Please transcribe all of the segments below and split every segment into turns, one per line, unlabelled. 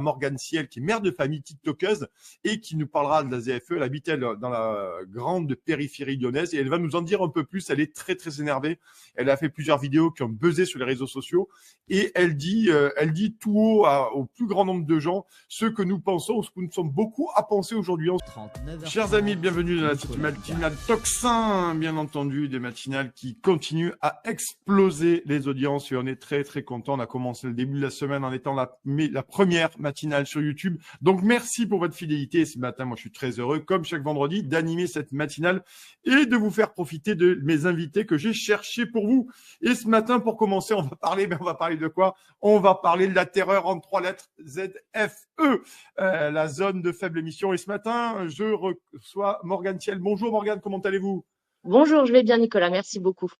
Morgane Ciel, qui est mère de famille tiktokeuse et qui nous parlera de la ZFE. Elle habite dans la grande périphérie lyonnaise et elle va nous en dire un peu plus. Elle est très très énervée. Elle a fait plusieurs vidéos qui ont buzzé sur les réseaux sociaux et elle dit tout haut au plus grand nombre de gens ce que nous pensons, ce que nous sommes beaucoup à penser aujourd'hui. Chers amis, bienvenue dans la matinale Toxin, bien entendu, des matinales qui continuent à exploser les audiences et on est très très content. On a commencé le début de la semaine en étant la première matinale sur YouTube. Donc merci pour votre fidélité. Et ce matin, moi je suis très heureux, comme chaque vendredi, d'animer cette matinale et de vous faire profiter de mes invités que j'ai cherchés pour vous. Et ce matin, pour commencer, on va parler de quoi? On va parler de la terreur en 3 lettres, ZFE, la zone de faible émission. Et ce matin, je reçois Morgane Ciel. Bonjour Morgane, comment allez-vous?
Bonjour, je vais bien Nicolas, merci beaucoup.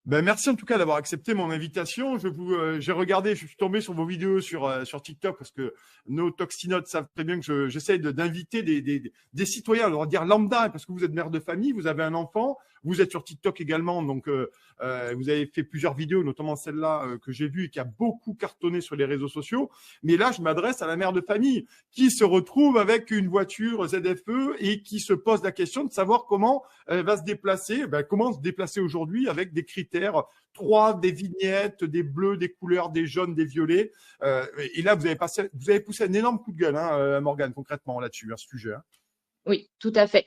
Merci en tout cas d'avoir accepté mon invitation. J'ai regardé, je suis tombé sur vos vidéos sur TikTok parce que nos toxinotes savent très bien que j'essaie d'inviter des citoyens, leur dire lambda, parce que vous êtes mère de famille, vous avez un enfant, vous êtes sur TikTok également, donc vous avez fait plusieurs vidéos, notamment celle-là que j'ai vue et qui a beaucoup cartonné sur les réseaux sociaux. Mais là, je m'adresse à la mère de famille qui se retrouve avec une voiture ZFE et qui se pose la question de savoir comment elle va se déplacer, comment se déplacer aujourd'hui avec des critères 3, des vignettes, des bleus, des couleurs, des jaunes, des violets. Et là, vous avez poussé un énorme coup de gueule, Morgane, concrètement là-dessus, ce sujet.
Oui, tout à fait.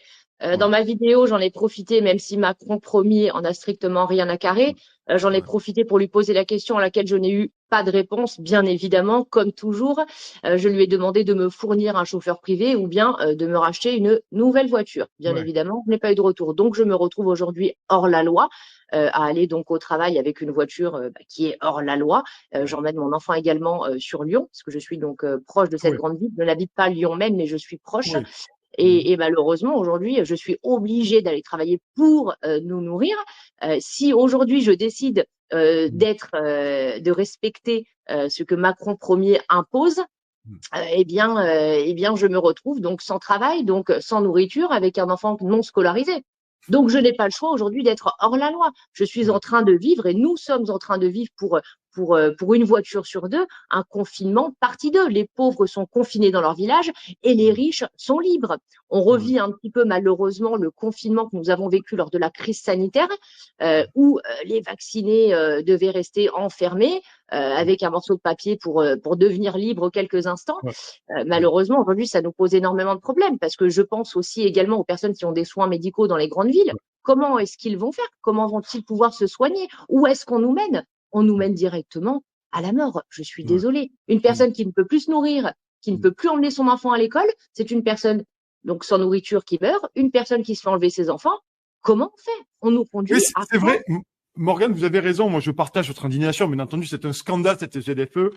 Dans ma vidéo, j'en ai profité, même si Macron promis en a strictement rien à carrer, j'en ai profité pour lui poser la question à laquelle je n'ai eu pas de réponse, bien évidemment, comme toujours. Je lui ai demandé de me fournir un chauffeur privé ou bien de me racheter une nouvelle voiture. Bien évidemment, je n'ai pas eu de retour. Donc, je me retrouve aujourd'hui hors la loi, à aller donc au travail avec une voiture qui est hors la loi. J'emmène mon enfant également sur Lyon, parce que je suis donc proche de cette grande ville. Je n'habite pas Lyon même, mais je suis proche. Et malheureusement, aujourd'hui, je suis obligée d'aller travailler pour nous nourrir. Si aujourd'hui, je décide de respecter ce que Macron premier impose, eh bien, je me retrouve donc sans travail, donc sans nourriture, avec un enfant non scolarisé. Donc, je n'ai pas le choix aujourd'hui d'être hors la loi. Je suis en train de vivre et nous sommes en train de vivre pour une voiture sur 2, un confinement partie 2. Les pauvres sont confinés dans leur village et les riches sont libres. On revit un petit peu malheureusement le confinement que nous avons vécu lors de la crise sanitaire où les vaccinés devaient rester enfermés avec un morceau de papier pour devenir libres quelques instants. Malheureusement, aujourd'hui, ça nous pose énormément de problèmes parce que je pense aussi également aux personnes qui ont des soins médicaux dans les grandes villes. Comment est-ce qu'ils vont faire? Comment vont-ils pouvoir se soigner? Où est-ce qu'on nous mène? On nous mène directement à la mort. Je suis désolée. Une personne qui ne peut plus se nourrir, qui ne peut plus emmener son enfant à l'école, c'est une personne donc sans nourriture qui meurt, une personne qui se fait enlever ses enfants. Comment on fait? On nous conduit à
c'est vrai. Morgane, vous avez raison. Moi, je partage votre indignation. Bien entendu, c'est un scandale, cette ZFE.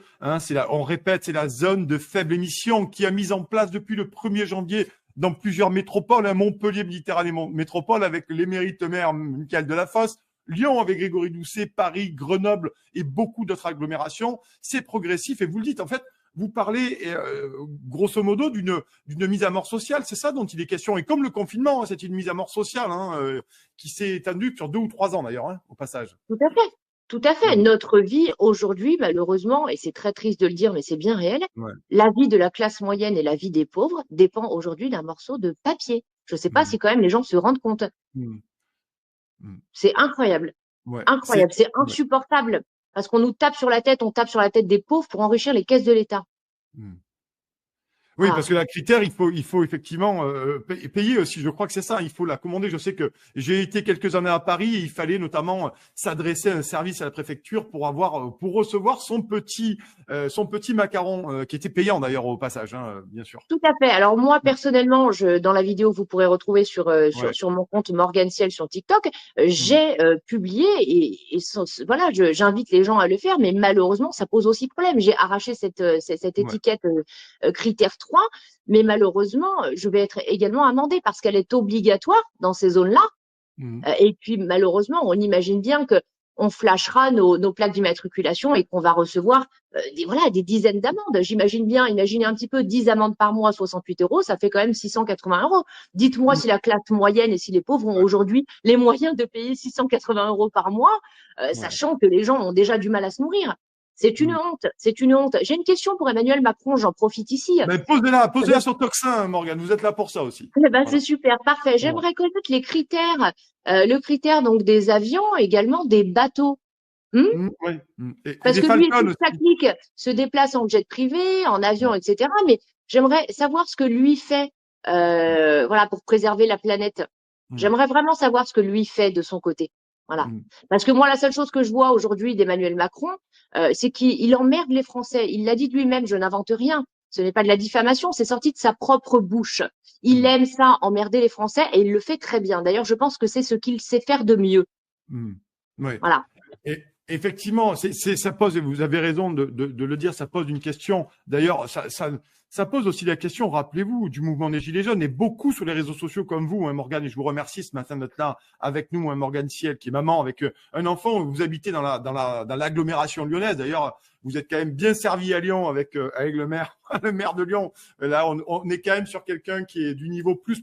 On répète, c'est la zone de faible émission qui a mis en place depuis le 1er janvier dans plusieurs métropoles, Montpellier, Méditerranée Métropole, avec l'émérite maire Michael Delafosse, Lyon avec Grégory Doucet, Paris, Grenoble et beaucoup d'autres agglomérations. C'est progressif et vous le dites, en fait, vous parlez grosso modo d'une mise à mort sociale, c'est ça dont il est question. Et comme le confinement, c'est une mise à mort sociale qui s'est étendue sur 2 ou 3 ans d'ailleurs, au passage.
Tout à fait. Tout à fait. Notre vie aujourd'hui, malheureusement, et c'est très triste de le dire, mais c'est bien réel, la vie de la classe moyenne et la vie des pauvres dépend aujourd'hui d'un morceau de papier. Je ne sais pas si quand même les gens se rendent compte. C'est incroyable. Incroyable. C'est insupportable. Parce qu'on nous tape sur la tête, on tape sur la tête des pauvres pour enrichir les caisses de l'État.
Oui, parce que la critère, il faut effectivement payer aussi. Je crois que c'est ça. Il faut la commander. Je sais que j'ai été quelques années à Paris et il fallait notamment s'adresser à un service à la préfecture pour recevoir son petit macaron qui était payant d'ailleurs au passage, bien sûr.
Tout à fait. Alors moi personnellement, dans la vidéo vous pourrez retrouver sur mon compte Morgane Ciel sur TikTok, j'ai publié et voilà, j'invite les gens à le faire, mais malheureusement ça pose aussi problème. J'ai arraché cette étiquette critère 3, mais malheureusement, je vais être également amendée parce qu'elle est obligatoire dans ces zones-là. Et puis, malheureusement, on imagine bien que on flashera nos plaques d'immatriculation et qu'on va recevoir des dizaines d'amendes. Imaginez un petit peu 10 amendes par mois, 68 €, ça fait quand même 680 €. Dites-moi si la classe moyenne et si les pauvres ont aujourd'hui les moyens de payer 680 € par mois, sachant que les gens ont déjà du mal à se nourrir. C'est une honte, c'est une honte. J'ai une question pour Emmanuel Macron, j'en profite ici.
Mais posez-la sur Toxin, Morgane. Vous êtes là pour ça aussi.
Eh ben,
Voilà.
c'est super, parfait.
Voilà.
J'aimerais connaître les critères, le critère donc des avions, également des bateaux.
Oui. Et
Parce
des
que lui,
Falcons
toute sa
aussi.
clique se déplace en jet privé, en avion, etc. Mais j'aimerais savoir ce que lui fait, voilà, pour préserver la planète.
Mm.
J'aimerais vraiment savoir ce que lui fait de son côté. Voilà.
Mm.
Parce que moi, la seule chose que je vois aujourd'hui d'Emmanuel Macron, c'est qu'il emmerde les Français. Il l'a dit de lui-même, je n'invente rien. Ce n'est pas de la diffamation, c'est sorti de sa propre bouche. Il
Mm.
aime ça, emmerder les Français, et il le fait très bien. D'ailleurs, je pense que c'est ce qu'il sait faire de mieux.
Mm. Oui.
Voilà.
Et effectivement, ça pose, et vous avez raison de le dire, ça pose une question. D'ailleurs, ça pose aussi la question, rappelez-vous, du mouvement des Gilets jaunes, et beaucoup sur les réseaux sociaux comme vous, hein, Morgane, et je vous remercie ce matin d'être là avec nous, hein, Morgane Ciel, qui est maman avec un enfant. Vous habitez dans l'agglomération lyonnaise. D'ailleurs, vous êtes quand même bien servi à Lyon avec le maire, le maire de Lyon. Là, on est quand même sur quelqu'un qui est du niveau plus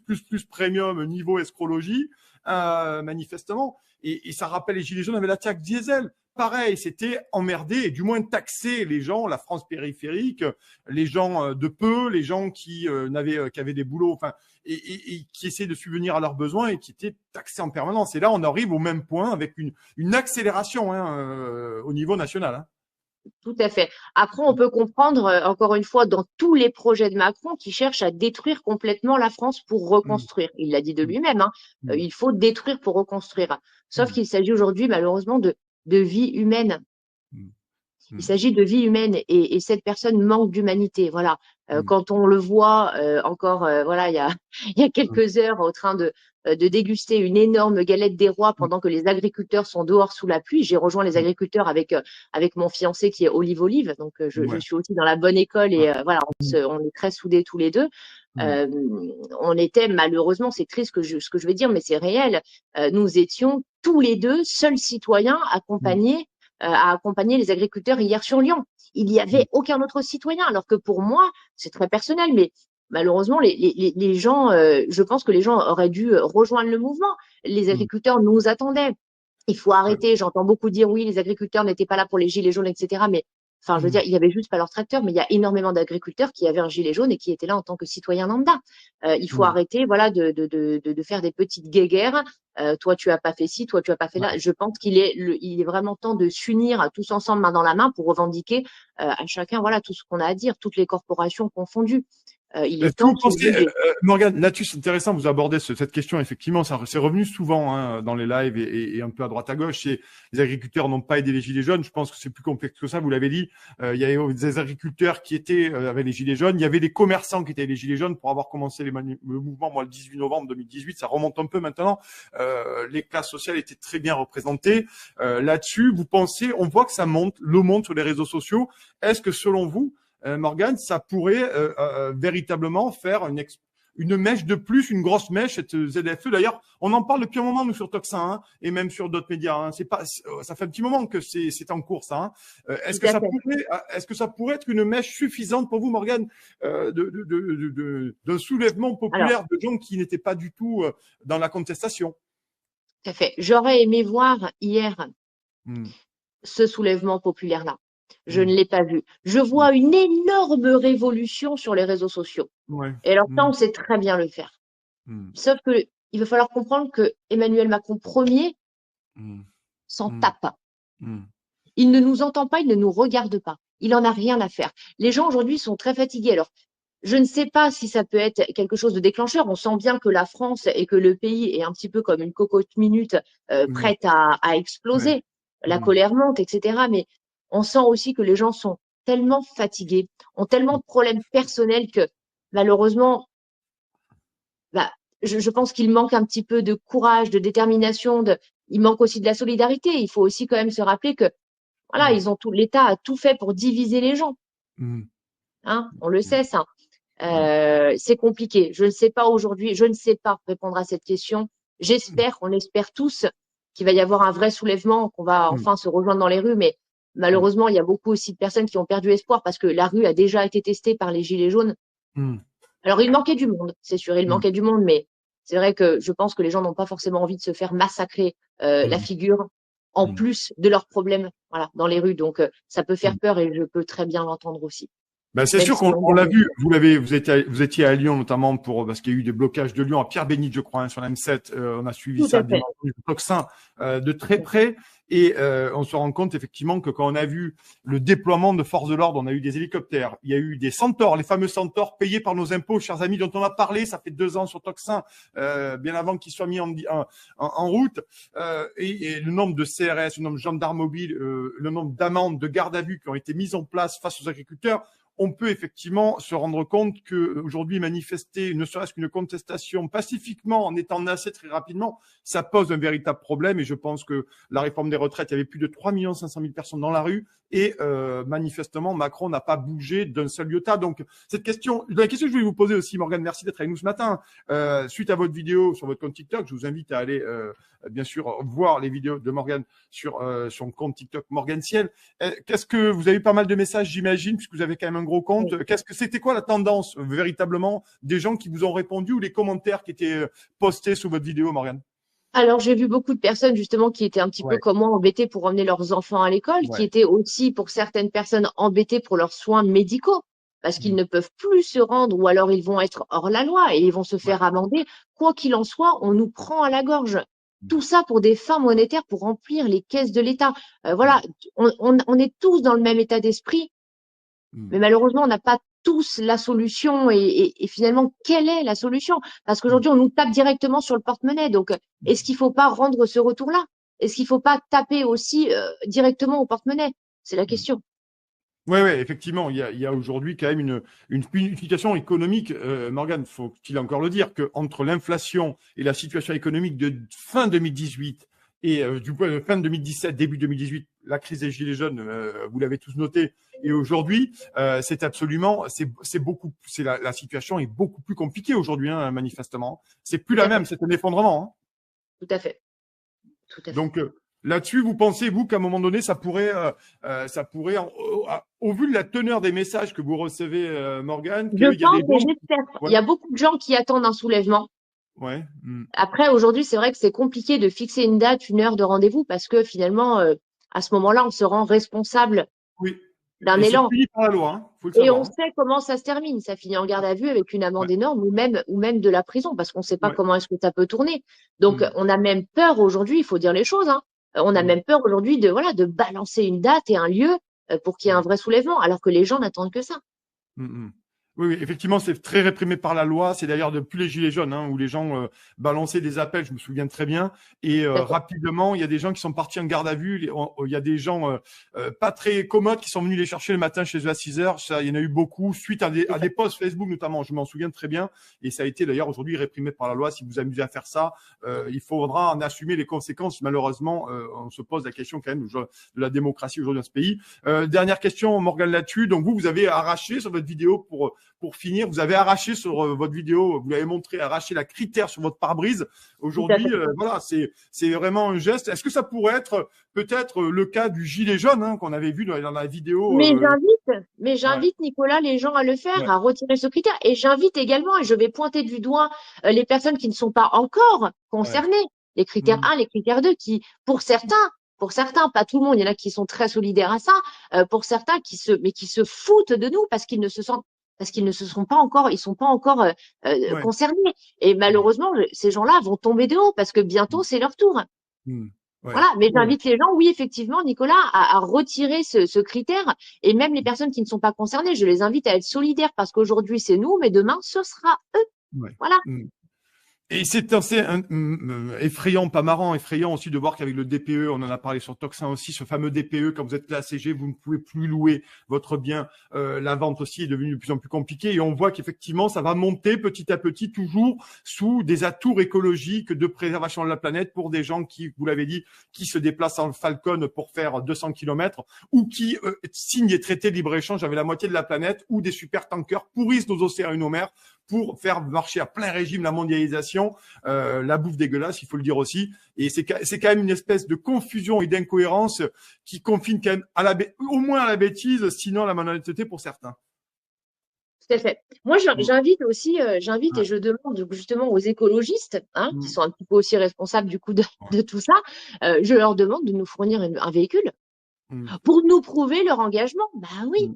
premium, niveau escrologie, manifestement. Et ça rappelle les Gilets jaunes avec la taxe diesel. Pareil, c'était emmerder et du moins taxer les gens, la France périphérique, les gens de peu, les gens qui avaient des boulots, enfin, et qui essaient de subvenir à leurs besoins et qui étaient taxés en permanence. Et là, on arrive au même point avec une accélération au niveau national. Hein.
Tout à fait. Après, on peut comprendre, encore une fois, dans tous les projets de Macron qui cherchent à détruire complètement la France pour
Mm,
reconstruire. Il l'a dit de
mm,
lui-même, hein,
mm,
il faut détruire pour reconstruire. Sauf
mm,
qu'il s'agit aujourd'hui, malheureusement, de vie humaine.
mm,
Il
mm,
s'agit de vie humaine et cette personne manque d'humanité. Voilà.
mm,
Quand on le voit encore, voilà, il y a
mm,
quelques heures, en train de déguster une énorme galette des rois pendant que les agriculteurs sont dehors sous la pluie. J'ai rejoint les
mm,
agriculteurs avec mon fiancé qui est Olive. Donc je
ouais,
suis aussi dans la bonne école et
ouais,
voilà,
mm,
on est très soudés tous les deux.
mm,
Euh, on était malheureusement, c'est triste ce que je vais dire, mais c'est réel. Nous étions tous les deux seuls citoyens
mm,
accompagnés à accompagner les agriculteurs hier sur Lyon. Il n'y
mm,
avait aucun autre citoyen, alors que pour moi, c'est très personnel, mais malheureusement, les gens, je pense que les gens auraient dû rejoindre le mouvement. Les
mm,
agriculteurs nous attendaient. Il faut
ouais,
arrêter. J'entends beaucoup dire oui, les agriculteurs n'étaient pas là pour les gilets jaunes, etc. Mais enfin, je veux dire,
mm,
il y avait juste pas leur tracteur, mais il y a énormément d'agriculteurs qui avaient un gilet jaune et qui étaient là en tant que citoyens lambda. Il faut
mm,
arrêter, voilà, de faire des petites guéguerres. Toi, tu as pas fait ci, toi, tu as pas fait
ouais.
là. Je pense il est vraiment temps de s'unir tous ensemble, main dans la main, pour revendiquer à chacun, voilà, tout ce qu'on a à dire, toutes les corporations confondues. Il
Est-ce
est
que
temps
vous
de se
pensez,
bouger.
Morgane, là-dessus, c'est intéressant, vous abordez cette question, effectivement, ça c'est revenu souvent hein, dans les lives et un peu à droite à gauche, c'est les agriculteurs n'ont pas aidé les gilets jaunes, je pense que c'est plus complexe que ça, vous l'avez dit, il y avait des agriculteurs qui étaient avec les gilets jaunes, il y avait des commerçants qui étaient les gilets jaunes pour avoir commencé le mouvement, moi, le 18 novembre 2018, ça remonte un peu maintenant, les classes sociales étaient très bien représentées, là-dessus, vous pensez, on voit que ça monte, l'eau monte sur les réseaux sociaux, est-ce que selon vous, Morgane, ça pourrait véritablement faire une mèche de plus, une grosse mèche, cette ZFE. D'ailleurs, on en parle depuis un moment, nous, sur Toxin, hein, et même sur d'autres médias. Hein. Ça fait un petit moment que c'est en cours, ça. Hein.
Tout à fait.
Est-ce que ça pourrait être une mèche suffisante pour vous, Morgane, d'un soulèvement
Alors,
populaire de gens qui n'étaient pas du tout dans la contestation?
tout à fait. J'aurais aimé voir hier
Mm,
ce soulèvement populaire-là. Je ne
mm,
l'ai pas vu. Je
mm.
vois une énorme révolution sur les réseaux sociaux.
Ouais.
Et alors ça,
Mm,
on sait très bien le faire.
mm,
Sauf que il va falloir comprendre que Emmanuel Macron premier
mm,
s'en
mm,
tape.
mm,
Il ne nous entend pas, il ne nous regarde pas. Il en a rien à faire. Les gens aujourd'hui sont très fatigués. Alors, je ne sais pas si ça peut être quelque chose de déclencheur. On sent bien que la France et que le pays est un petit peu comme une cocotte minute
mm,
prête à
ouais.
exploser. La
Mm,
colère monte, etc. Mais on sent aussi que les gens sont tellement fatigués, ont tellement de problèmes personnels que malheureusement, bah, je pense qu'il manque un petit peu de courage, de détermination, il manque aussi de la solidarité. Il faut aussi quand même se rappeler que voilà,
mm,
l'État a tout fait pour diviser les gens.
mm.
Hein, on le sait, ça.
Ouais.
C'est compliqué. Je ne sais pas aujourd'hui, je ne sais pas répondre à cette question. J'espère, on espère tous qu'il va y avoir un vrai soulèvement, qu'on va
Mm,
enfin se rejoindre dans les rues, mais
mm,
malheureusement, il y a beaucoup aussi de personnes qui ont perdu espoir parce que la rue a déjà été testée par les gilets jaunes.
mm,
Alors, il manquait du monde, c'est sûr, il
mm,
manquait du monde, mais c'est vrai que je pense que les gens n'ont pas forcément envie de se faire massacrer la
mm,
figure en plus de leurs problèmes, voilà, dans les rues. Donc, ça peut faire peur et je peux très bien l'entendre aussi.
Ben, c'est sûr qu'on l'a vu. Vous étiez à Lyon notamment parce qu'il y a eu des blocages de Lyon à Pierre-Bénite, je crois, hein, sur la M7. On a suivi
Tout
ça
à
bien
fait.
entendu, le tocsin, de très près. Et on se rend compte effectivement que quand on a vu le déploiement de forces de l'ordre, on a eu des hélicoptères, il y a eu des centaures, les fameux centaures payés par nos impôts, chers amis, dont on a parlé. Ça fait 2 ans sur Tocsin, bien avant qu'ils soient mis en route. Et le nombre de CRS, le nombre de gendarmes mobiles, le nombre d'amendes, de gardes à vue qui ont été mises en place face aux agriculteurs. On peut effectivement se rendre compte que aujourd'hui manifester, ne serait-ce qu'une contestation pacifiquement en étant menacé très rapidement, ça pose un véritable problème. Et je pense que la réforme des retraites, il y avait plus de 3 500 000 personnes dans la rue et manifestement Macron n'a pas bougé d'un seul iota. Donc la question que je voulais vous poser aussi, Morgane, merci d'être avec nous ce matin. Suite à votre vidéo sur votre compte TikTok, je vous invite à aller bien sûr voir les vidéos de Morgane sur son compte TikTok Morgane Ciel. Qu'est-ce que vous avez eu pas mal de messages, j'imagine, puisque vous avez quand même un gros compte. Oui. C'était quoi la tendance véritablement des gens qui vous ont répondu ou les commentaires qui étaient postés sous votre vidéo, Morgane?
Alors, j'ai vu beaucoup de personnes justement qui étaient un petit peu comme moi embêtées pour emmener leurs enfants à l'école, qui étaient aussi pour certaines personnes embêtées pour leurs soins médicaux parce qu'ils ne peuvent plus se rendre ou alors ils vont être hors la loi et ils vont se faire amender. Quoi qu'il en soit, on nous prend à la gorge. Tout ça pour des fins monétaires, pour remplir les caisses de l'État. Voilà, on est tous dans le même état d'esprit, mais malheureusement, on n'a pas tous la solution. Et finalement, quelle est la solution? Parce qu'aujourd'hui, on nous tape directement sur le porte-monnaie. Donc, est-ce qu'il ne faut pas rendre ce retour-là? Est-ce qu'il ne faut pas taper aussi directement au porte-monnaie? C'est la question.
Oui, effectivement, il y a aujourd'hui quand même une situation économique, Morgane, faut-il encore le dire, que entre l'inflation et la situation économique de fin 2018 et du point de fin 2017, début 2018, la crise des gilets jaunes, vous l'avez tous noté, et aujourd'hui, c'est absolument, la situation est beaucoup plus compliquée aujourd'hui, hein, manifestement. C'est plus la même, c'est un effondrement. Hein.
Tout à fait.
Donc là-dessus, vous pensez, vous, qu'à un moment donné, ça pourrait, au vu de la teneur des messages que vous recevez, Morgane,
il y a beaucoup de gens qui attendent un soulèvement.
Ouais.
Après, aujourd'hui, c'est vrai que c'est compliqué de fixer une date, une heure de rendez-vous parce que finalement, à ce moment-là, on se rend responsable d'un élan.
C'est puni par la loi, hein, faut le
savoir. Et on
sait
comment ça se termine. Ça finit en garde à vue avec une amende énorme ou même de la prison parce qu'on ne sait pas comment est-ce que ça peut tourner. Donc, on a même peur aujourd'hui, il faut dire les choses, hein. On a même peur aujourd'hui de balancer une date et un lieu pour qu'il y ait un vrai soulèvement, alors que les gens n'attendent que ça.
Oui, effectivement, c'est très réprimé par la loi. C'est d'ailleurs depuis les Gilets jaunes, hein, où les gens balançaient des appels, je me souviens très bien. Et rapidement, il y a des gens qui sont partis en garde à vue. Il y a des gens pas très commodes qui sont venus les chercher le matin chez eux à 6 heures. Ça, il y en a eu beaucoup, suite à des posts Facebook notamment. Je m'en souviens très bien. Et ça a été d'ailleurs aujourd'hui réprimé par la loi. Si vous amusez à faire ça, il faudra en assumer les conséquences. Malheureusement, on se pose la question quand même de la démocratie aujourd'hui dans ce pays. Dernière question, Morgane là-dessus. Donc vous avez arraché sur votre vidéo pour finir, vous avez arraché sur votre vidéo, vous l'avez montré, arraché la critère sur votre pare-brise. Aujourd'hui, voilà, c'est vraiment un geste. Est-ce que ça pourrait être peut-être le cas du gilet jaune hein, qu'on avait vu dans la vidéo
Mais j'invite Nicolas les gens à le faire, à retirer ce critère. Et j'invite également, et je vais pointer du doigt les personnes qui ne sont pas encore concernées, les critères 1, les critères 2, qui, pour certains, pas tout le monde, il y en a qui sont très solidaires à ça, pour certains qui se foutent de nous parce qu'ils ne sont pas encore concernés. Et malheureusement, ces gens-là vont tomber de haut parce que bientôt c'est leur tour. Voilà, mais j'invite les gens, oui, effectivement, Nicolas, à retirer ce critère. Et même les personnes qui ne sont pas concernées, je les invite à être solidaires parce qu'aujourd'hui c'est nous, mais demain ce sera eux. Voilà.
Et c'est assez effrayant, pas marrant, effrayant aussi de voir qu'avec le DPE, on en a parlé sur Tocsin aussi, ce fameux DPE, quand vous êtes classé G, vous ne pouvez plus louer votre bien. La vente aussi est devenue de plus en plus compliquée et on voit qu'effectivement, ça va monter petit à petit, toujours sous des atours écologiques de préservation de la planète pour des gens qui, vous l'avez dit, qui se déplacent en Falcon pour faire 200 km ou qui signent des traités de libre-échange avec la moitié de la planète ou des super tankers pourrissent nos océans et nos mers pour faire marcher à plein régime la mondialisation, la bouffe dégueulasse, il faut le dire aussi. Et c'est quand même une espèce de confusion et d'incohérence qui confine quand même au moins à la bêtise, sinon à la malhonnêteté pour certains.
Tout à fait. Moi, j'invite aussi, j'invite et je demande justement aux écologistes, hein, qui sont un petit peu aussi responsables du coup de tout ça, je leur demande de nous fournir un véhicule pour nous prouver leur engagement. Bah oui,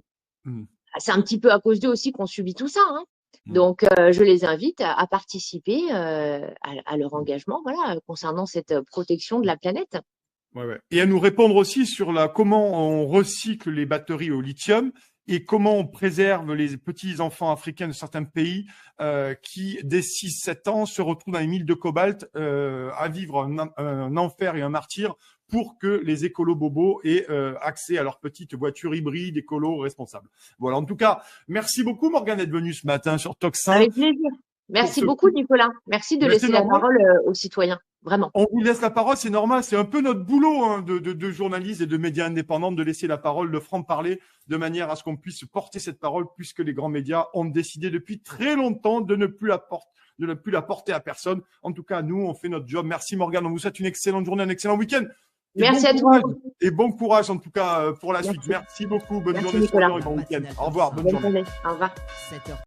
c'est un petit peu à cause d'eux aussi qu'on subit tout ça, hein. Donc, je les invite à participer à leur engagement, voilà, concernant cette protection de la planète.
Ouais. Et à nous répondre aussi sur comment on recycle les batteries au lithium et comment on préserve les petits enfants africains de certains pays qui, dès 6-7 ans, se retrouvent dans les mines de cobalt à vivre un enfer et un martyr pour que les écolos bobos aient accès à leur petite voiture hybride écolo responsable. Voilà, en tout cas, merci beaucoup Morgane d'être venue ce matin sur Toxin.
Avec plaisir. Merci beaucoup Nicolas. Merci de laisser la parole aux citoyens. Vraiment.
On vous laisse la parole, c'est normal, c'est un peu notre boulot hein, de journalistes et de médias indépendants de laisser la parole, de franc-parler, de manière à ce qu'on puisse porter cette parole, puisque les grands médias ont décidé depuis très longtemps de ne plus la porter à personne. En tout cas, nous, on fait notre job. Merci Morgane, on vous souhaite une excellente journée, un excellent week-end.
Merci à tous.
Et bon courage en tout cas pour la suite. Merci beaucoup, bonne journée et bon week-end. Au revoir, bonne journée.
Au revoir.